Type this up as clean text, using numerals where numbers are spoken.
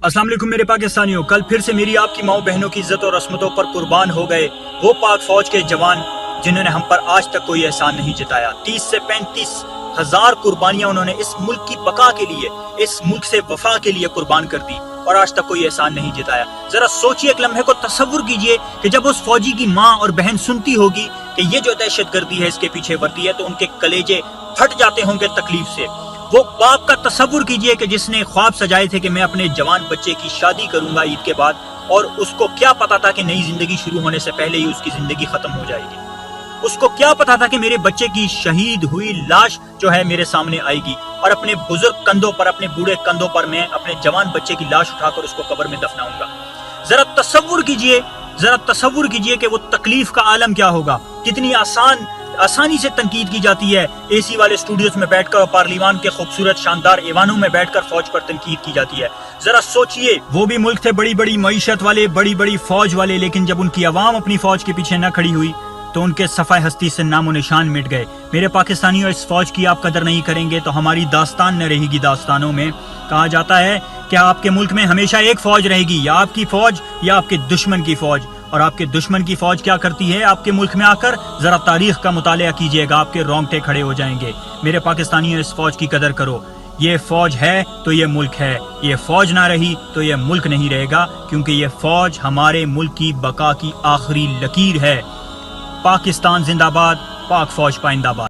السلام علیکم میرے پاکستانیوں، کل پھر سے میری آپ کی ماؤں بہنوں کی عزت اور عصمتوں پر قربان ہو گئے وہ پاک فوج کے جوان جنہوں نے ہم پر آج تک کوئی احسان نہیں جتایا۔ 30 سے 35 ہزار قربانیاں انہوں نے اس ملک کی بقا کے لیے، اس ملک سے وفا کے لیے قربان کر دی اور آج تک کوئی احسان نہیں جتایا۔ ذرا سوچئے، ایک لمحے کو تصور کیجئے کہ جب اس فوجی کی ماں اور بہن سنتی ہوگی کہ یہ جو دہشت گردی ہے اس کے پیچھے ورتی ہے، تو ان کے کلیجے پھٹ جاتے ہوں گے تکلیف سے۔ وہ باپ کا تصور کیجئے کہ جس نے خواب سجائے تھے کہ میں اپنے جوان بچے کی شادی کروں گا عید کے بعد، اور اس کو کیا پتا تھا کہ نئی زندگی شروع ہونے سے پہلے ہی اس کی زندگی ختم ہو جائے گی۔ اس کو کیا پتا تھا کہ میرے بچے کی شہید ہوئی لاش جو ہے میرے سامنے آئے گی، اور اپنے بزرگ کندھوں پر، اپنے بوڑھے کندھوں پر میں اپنے جوان بچے کی لاش اٹھا کر اس کو قبر میں دفناؤں گا۔ ذرا تصور کیجئے کہ وہ تکلیف کا عالم کیا ہوگا۔ کتنی آسانی سے تنقید کی جاتی ہے، اے سی والے اسٹوڈیوز میں بیٹھ کر اور پارلیمان کے خوبصورت شاندار ایوانوں میں بیٹھ کر فوج پر تنقید کی جاتی ہے۔ ذرا سوچئے، وہ بھی ملک تھے بڑی بڑی معیشت والے، بڑی بڑی فوج والے، لیکن جب ان کی عوام اپنی فوج کے پیچھے نہ کھڑی ہوئی تو ان کے صفحہ ہستی سے نام و نشان مٹ گئے۔ میرے پاکستانیوں، اس فوج کی آپ قدر نہیں کریں گے تو ہماری داستان نہ رہے گی۔ داستانوں میں کہا جاتا ہے کہ آپ کے ملک میں ہمیشہ ایک فوج رہے گی، یا آپ کی فوج یا آپ کے دشمن کی فوج۔ اور آپ کے دشمن کی فوج کیا کرتی ہے آپ کے ملک میں آ کر؟ ذرا تاریخ کا مطالعہ کیجئے گا، آپ کے رونگٹے کھڑے ہو جائیں گے۔ میرے پاکستانیوں، اس فوج کی قدر کرو۔ یہ فوج ہے تو یہ ملک ہے، یہ فوج نہ رہی تو یہ ملک نہیں رہے گا، کیونکہ یہ فوج ہمارے ملک کی بقا کی آخری لکیر ہے۔ پاکستان زندہ باد، پاک فوج پائندہ باد۔